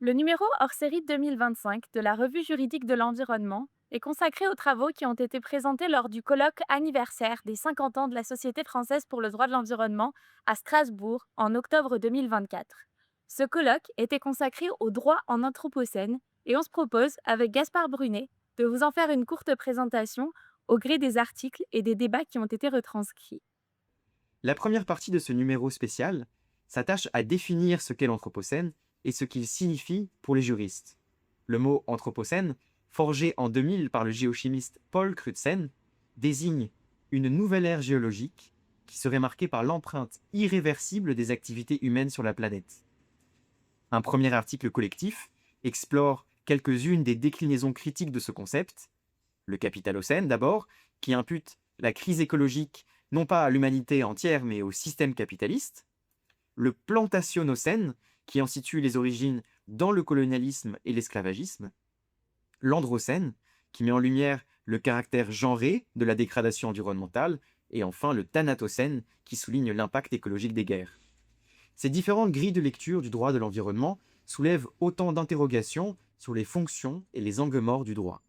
Le numéro hors-série 2025 de la Revue juridique de l'environnement est consacré aux travaux qui ont été présentés lors du colloque anniversaire des 50 ans de la Société française pour le droit de l'environnement à Strasbourg en octobre 2024. Ce colloque était consacré au droit en Anthropocène et on se propose, avec Gaspard Brunet, de vous en faire une courte présentation au gré des articles et des débats qui ont été retranscrits. La première partie de ce numéro spécial s'attache à définir ce qu'est l'Anthropocène et ce qu'il signifie pour les juristes. Le mot Anthropocène, forgé en 2000 par le géochimiste Paul Crutzen, désigne une nouvelle ère géologique qui serait marquée par l'empreinte irréversible des activités humaines sur la planète. Un premier article collectif explore quelques-unes des déclinaisons critiques de ce concept. Le capitalocène d'abord, qui impute la crise écologique non pas à l'humanité entière mais au système capitaliste. Le plantationocène, qui en situe les origines dans le colonialisme et l'esclavagisme. L'androcène, qui met en lumière le caractère genré de la dégradation environnementale. Et enfin le thanatocène, qui souligne l'impact écologique des guerres. Ces différentes grilles de lecture du droit de l'environnement soulèvent autant d'interrogations sur les fonctions et les angles morts du droit.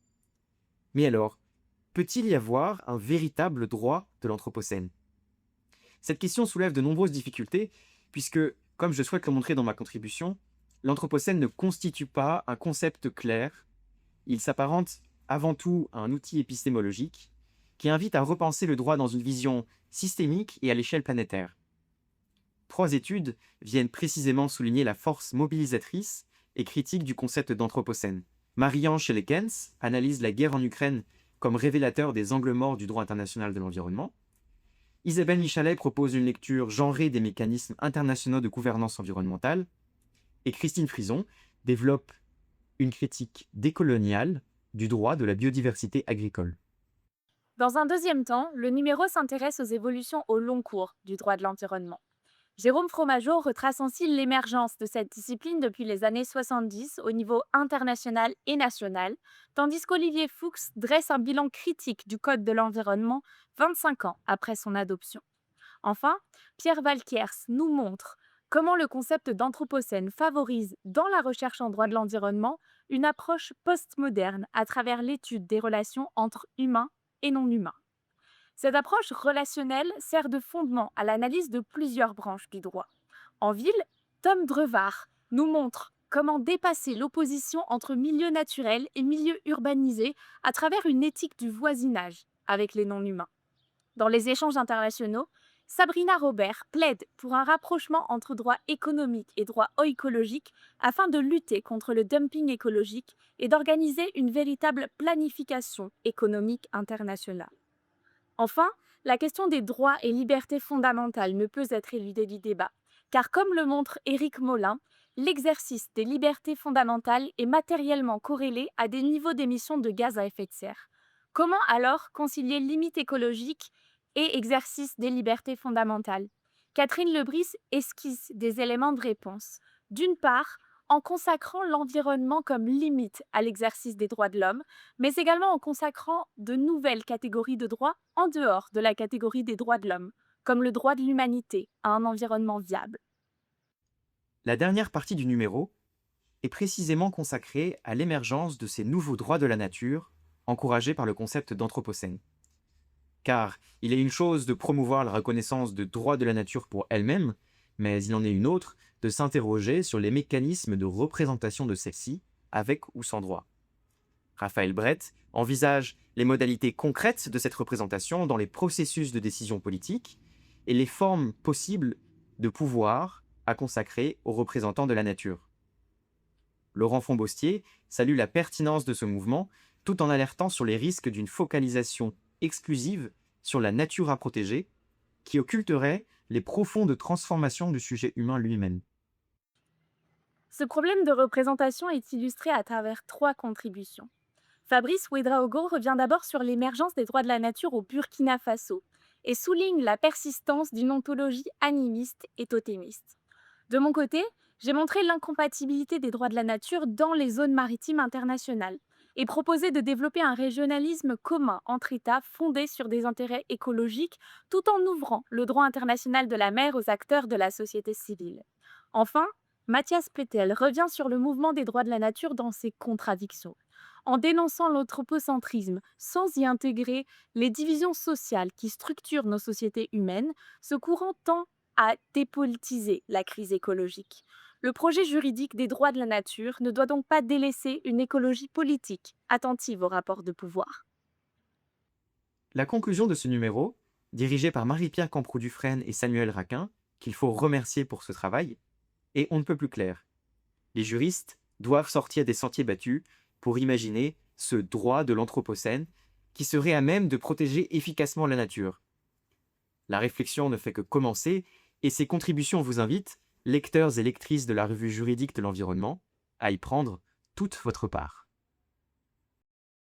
Mais alors, peut-il y avoir un véritable droit de l'Anthropocène? Cette question soulève de nombreuses difficultés, puisque, comme je souhaite le montrer dans ma contribution, l'Anthropocène ne constitue pas un concept clair, il s'apparente avant tout à un outil épistémologique qui invite à repenser le droit dans une vision systémique et à l'échelle planétaire. 3 études viennent précisément souligner la force mobilisatrice et critique du concept d'Anthropocène. Marian Chelekens analyse la guerre en Ukraine comme révélateur des angles morts du droit international de l'environnement. Isabelle Michalet propose une lecture genrée des mécanismes internationaux de gouvernance environnementale. Et Christine Frison développe une critique décoloniale du droit de la biodiversité agricole. Dans un deuxième temps, le numéro s'intéresse aux évolutions au long cours du droit de l'environnement. Jérôme Fromageau retrace ainsi l'émergence de cette discipline depuis les années 70 au niveau international et national, tandis qu'Olivier Fuchs dresse un bilan critique du Code de l'environnement 25 ans après son adoption. Enfin, Pierre Valquiers nous montre comment le concept d'anthropocène favorise, dans la recherche en droit de l'environnement, une approche postmoderne à travers l'étude des relations entre humains et non humains. Cette approche relationnelle sert de fondement à l'analyse de plusieurs branches du droit. En ville, Tom Drevard nous montre comment dépasser l'opposition entre milieu naturel et milieu urbanisé à travers une éthique du voisinage avec les non-humains. Dans les échanges internationaux, Sabrina Robert plaide pour un rapprochement entre droit économique et droit écologique afin de lutter contre le dumping écologique et d'organiser une véritable planification économique internationale. Enfin, la question des droits et libertés fondamentales ne peut être éludée du débat, car comme le montre Éric Molin, l'exercice des libertés fondamentales est matériellement corrélé à des niveaux d'émissions de gaz à effet de serre. Comment alors concilier limites écologiques et exercice des libertés fondamentales? Catherine Lebris esquisse des éléments de réponse. D'une part, en consacrant l'environnement comme limite à l'exercice des droits de l'homme, mais également en consacrant de nouvelles catégories de droits en dehors de la catégorie des droits de l'homme, comme le droit de l'humanité à un environnement viable. La dernière partie du numéro est précisément consacrée à l'émergence de ces nouveaux droits de la nature, encouragés par le concept d'Anthropocène. Car il est une chose de promouvoir la reconnaissance de droits de la nature pour elle-même, mais il en est une autre de s'interroger sur les mécanismes de représentation de celle-ci, avec ou sans droit. Raphaël Brett envisage les modalités concrètes de cette représentation dans les processus de décision politique et les formes possibles de pouvoir à consacrer aux représentants de la nature. Laurent Fombostier salue la pertinence de ce mouvement tout en alertant sur les risques d'une focalisation exclusive sur la nature à protéger qui occulterait les profondes transformations du sujet humain lui-même. Ce problème de représentation est illustré à travers trois contributions. Fabrice Ouedraogo revient d'abord sur l'émergence des droits de la nature au Burkina Faso et souligne la persistance d'une ontologie animiste et totémiste. De mon côté, j'ai montré l'incompatibilité des droits de la nature dans les zones maritimes internationales et proposé de développer un régionalisme commun entre États fondé sur des intérêts écologiques tout en ouvrant le droit international de la mer aux acteurs de la société civile. Enfin, Mathias Plettel revient sur le mouvement des droits de la nature dans ses contradictions. En dénonçant l'anthropocentrisme sans y intégrer les divisions sociales qui structurent nos sociétés humaines, ce courant tend à dépolitiser la crise écologique. Le projet juridique des droits de la nature ne doit donc pas délaisser une écologie politique, attentive aux rapports de pouvoir. La conclusion de ce numéro, dirigé par Marie-Pierre Camproux-Dufresne et Samuel Raquin, qu'il faut remercier pour ce travail, est on ne peut plus claire. Les juristes doivent sortir des sentiers battus pour imaginer ce droit de l'Anthropocène qui serait à même de protéger efficacement la nature. La réflexion ne fait que commencer et ces contributions vous invitent, lecteurs et lectrices de la revue juridique de l'environnement, à y prendre toute votre part.